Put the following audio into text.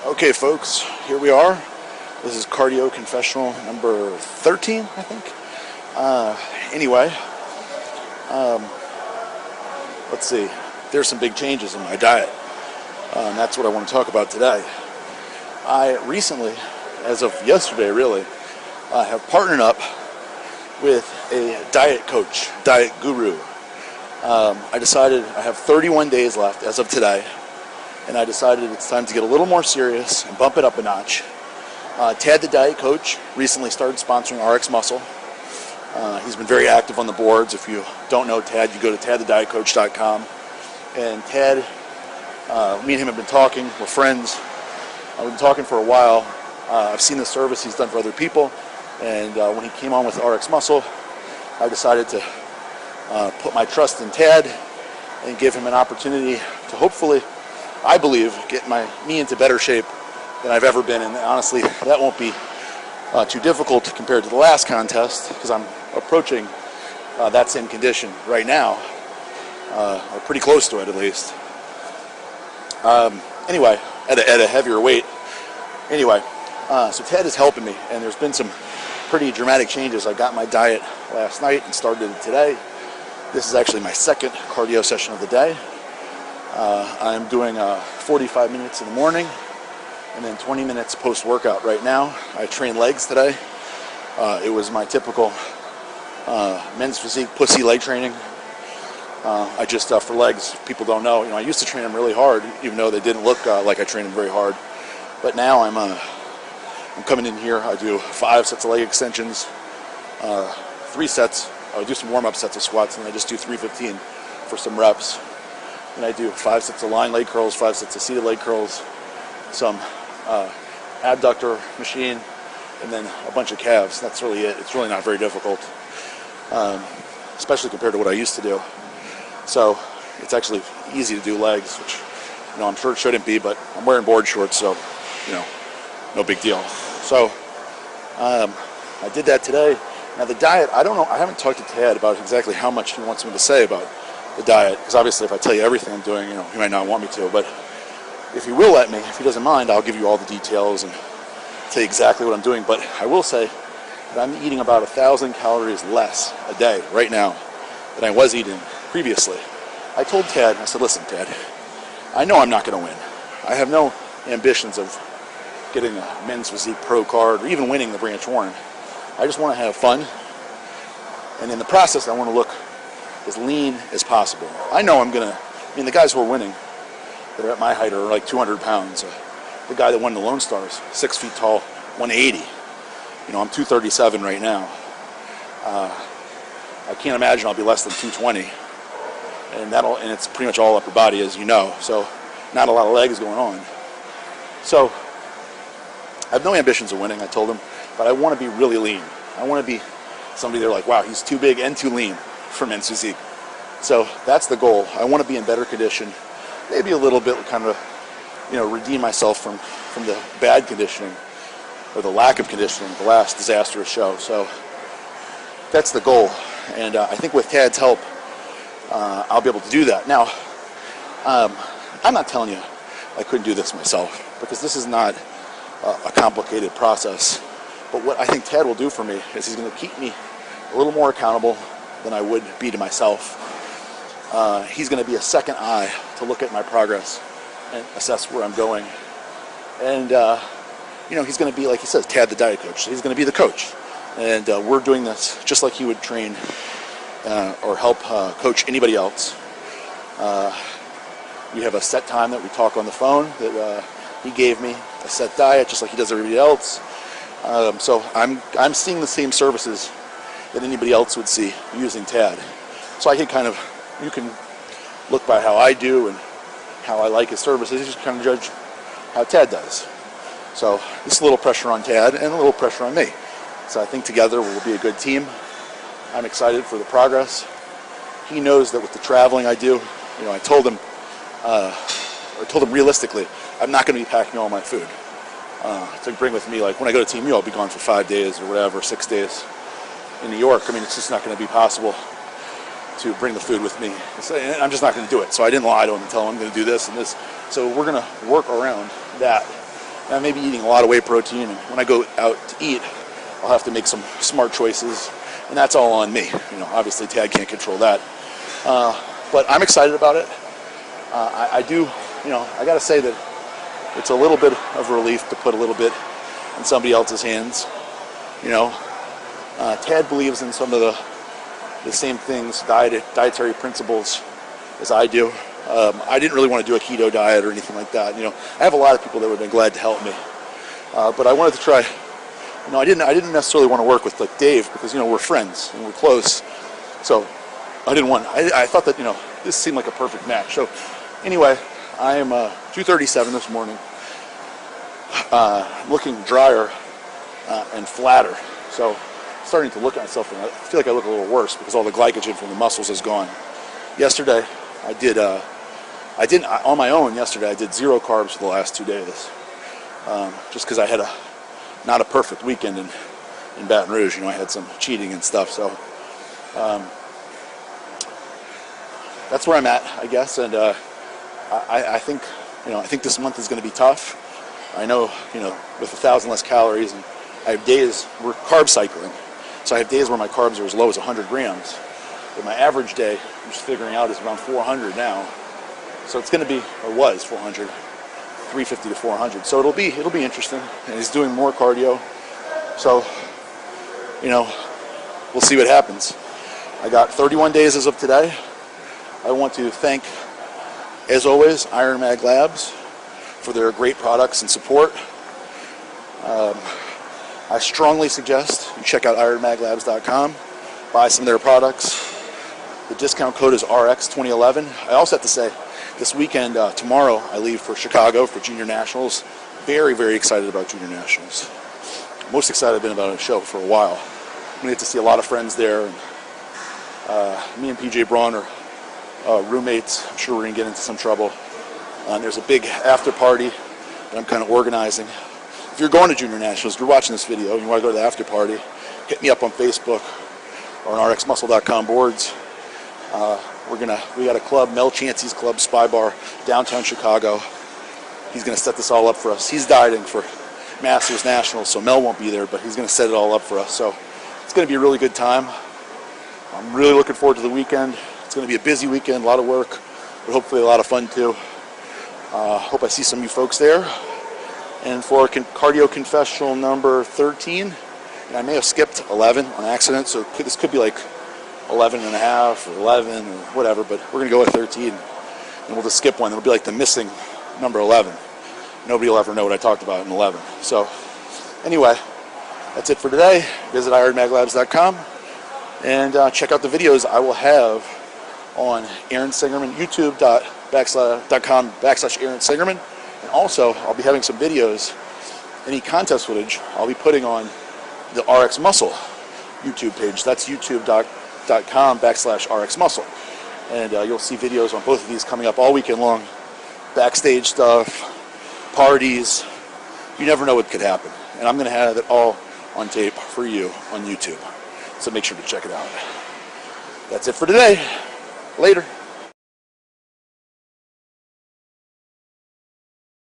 Okay, folks, here we are. This is cardio confessional number 13, I think. Anyway, let's see. There's some big changes in my diet, and that's what I want to talk about today. I recently, as of yesterday really, have partnered up with a diet coach, diet guru. I decided I have 31 days left as of today, and I decided it's time to get a little more serious and bump it up a notch. Tad the diet coach recently started sponsoring RX Muscle. He's been very active on the boards. If you don't know Tad, you go to tadthedietcoach.com. And Tad, me and him have been talking. We're friends. We've been talking for a while. I've seen the service he's done for other people, and when he came on with RX Muscle, I decided to put my trust in Tad and give him an opportunity to hopefully, I believe, get me into better shape than I've ever been. And honestly, that won't be too difficult compared to the last contest, because I'm approaching that same condition right now, or pretty close to it at least. Anyway, at a heavier weight. Anyway, so Ted is helping me, and there's been some pretty dramatic changes. I got my diet last night and started it today. This is actually my second cardio session of the day. I'm doing 45 minutes in the morning and then 20 minutes post-workout right now. I trained legs today. It was my typical men's physique pussy leg training. I just, for legs, people don't know, I used to train them really hard, even though they didn't look like I trained them very hard. But now I'm coming in here. I do 5 sets of leg extensions, 3 sets. I do some warm-up sets of squats, and I just do 315 for some reps. And I do 5 sets of lying leg curls, 5 sets of seated leg curls, some abductor machine, and then a bunch of calves. That's really it. It's really not very difficult, especially compared to what I used to do. So it's actually easy to do legs, which I'm sure it shouldn't be, but I'm wearing board shorts, so no big deal. So I did that today. Now the diet, I don't know. I haven't talked to Tad about exactly how much he wants me to say about the diet, because obviously if I tell you everything I'm doing, he might not want me to. But if he will let me, if he doesn't mind, I'll give you all the details and tell you exactly what I'm doing. But I will say that I'm eating about 1,000 calories less a day right now than I was eating previously. I told Tad, I said, listen, Tad, I know I'm not going to win. I have no ambitions of getting a men's physique pro card or even winning the Branch Warren. I just want to have fun, and in the process, I want to look as lean as possible. I know the guys who are winning that are at my height are like 200 pounds. The guy that won the Lone Stars, 6 feet tall, 180. I'm 237 right now. I can't imagine I'll be less than 220, and it's pretty much all upper body, as you know. So not a lot of legs going on. So I have no ambitions of winning, I told him, but I want to be really lean. I want to be somebody they're like, wow, he's too big and too lean for men's physique. So that's the goal. I want to be in better condition, maybe a little bit kind of, redeem myself from the bad conditioning or the lack of conditioning, the last disastrous show. So that's the goal. And I think with Tad's help, I'll be able to do that. Now, I'm not telling you I couldn't do this myself, because this is not a complicated process. But what I think Tad will do for me is he's going to keep me a little more accountable than I would be to myself. He's going to be a second eye to look at my progress and assess where I'm going. And, he's going to be, like he says, Tad the diet coach. So he's going to be the coach. And we're doing this just like he would train or help coach anybody else. We have a set time that we talk on the phone that he gave me, a set diet, just like he does everybody else. So I'm seeing the same services that anybody else would see using Tad. So I can you can look by how I do and how I like his services. You just kind of judge how Tad does. So this is a little pressure on Tad and a little pressure on me. So I think together we'll be a good team. I'm excited for the progress. He knows that with the traveling I do, I told him realistically, I'm not going to be packing all my food to bring with me. Like when I go to Team U, I'll be gone for 5 days or whatever, 6 days in New York. It's just not going to be possible to bring the food with me. I'm just not going to do it. So I didn't lie to him and tell him I'm going to do this and this. So we're going to work around that. I may be eating a lot of whey protein, and when I go out to eat, I'll have to make some smart choices, and that's all on me. You know, obviously Tad can't control that. But I'm excited about it. I do, you know, I gotta say that it's a little bit of relief to put a little bit in somebody else's hands. You know, Tad believes in some of the same things, dietary principles as I do. I didn't really want to do a keto diet or anything like that. You know, I have a lot of people that would have been glad to help me, but I wanted to try. You know, I didn't necessarily want to work with like Dave because, you know, we're friends and we're close. So I didn't want. I thought that, you know, this seemed like a perfect match. So anyway, I am 2:37 this morning, looking drier and flatter. So starting to look at myself and I feel like I look a little worse because all the glycogen from the muscles is gone. Yesterday, I didn't on my own. Yesterday, I did 0 carbs for the last 2 days, just because I had not a perfect weekend in Baton Rouge. You know, I had some cheating and stuff. So that's where I'm at, I guess. And I think, you know, I think this month is going to be tough. I know, you know, with 1,000 less calories, and I have days we're carb cycling. So I have days where my carbs are as low as 100 grams. But my average day, I'm just figuring out, is around 400 now. So it's going to be, or was 400, 350 to 400. So it'll be interesting. And he's doing more cardio. So, you know, we'll see what happens. I got 31 days as of today. I want to thank, as always, Iron Mag Labs for their great products and support. I strongly suggest you check out ironmaglabs.com, buy some of their products. The discount code is RX2011. I also have to say, this weekend, tomorrow, I leave for Chicago for Junior Nationals. Very, very excited about Junior Nationals. Most excited I've been about a show for a while. I'm going to get to see a lot of friends there. And, me and PJ Braun are roommates. I'm sure we're going to get into some trouble. There's a big after party that I'm kind of organizing. If you're going to Junior Nationals, if you're watching this video and you want to go to the after party, hit me up on Facebook or on rxmuscle.com boards. We got a club, Mel Chancey's Club Spy Bar, downtown Chicago. He's going to set this all up for us. He's dieting for Masters Nationals, so Mel won't be there, but he's going to set it all up for us. So it's going to be a really good time. I'm really looking forward to the weekend. It's going to be a busy weekend, a lot of work, but hopefully a lot of fun too. Hope I see some of you folks there. And for cardio confessional number 13, and I may have skipped 11 on accident, so this could be like 11 and a half or 11 or whatever, but we're going to go with 13, and we'll just skip one. It'll be like the missing number 11. Nobody will ever know what I talked about in 11. So anyway, that's it for today. Visit ironmaglabs.com and check out the videos I will have on Aaron Singerman, youtube.com/Aaron Singerman. And also, I'll be having some videos, any contest footage, I'll be putting on the RX Muscle YouTube page. That's youtube.com/RX Muscle. And you'll see videos on both of these coming up all weekend long. Backstage stuff, parties. You never know what could happen. And I'm going to have it all on tape for you on YouTube. So make sure to check it out. That's it for today. Later.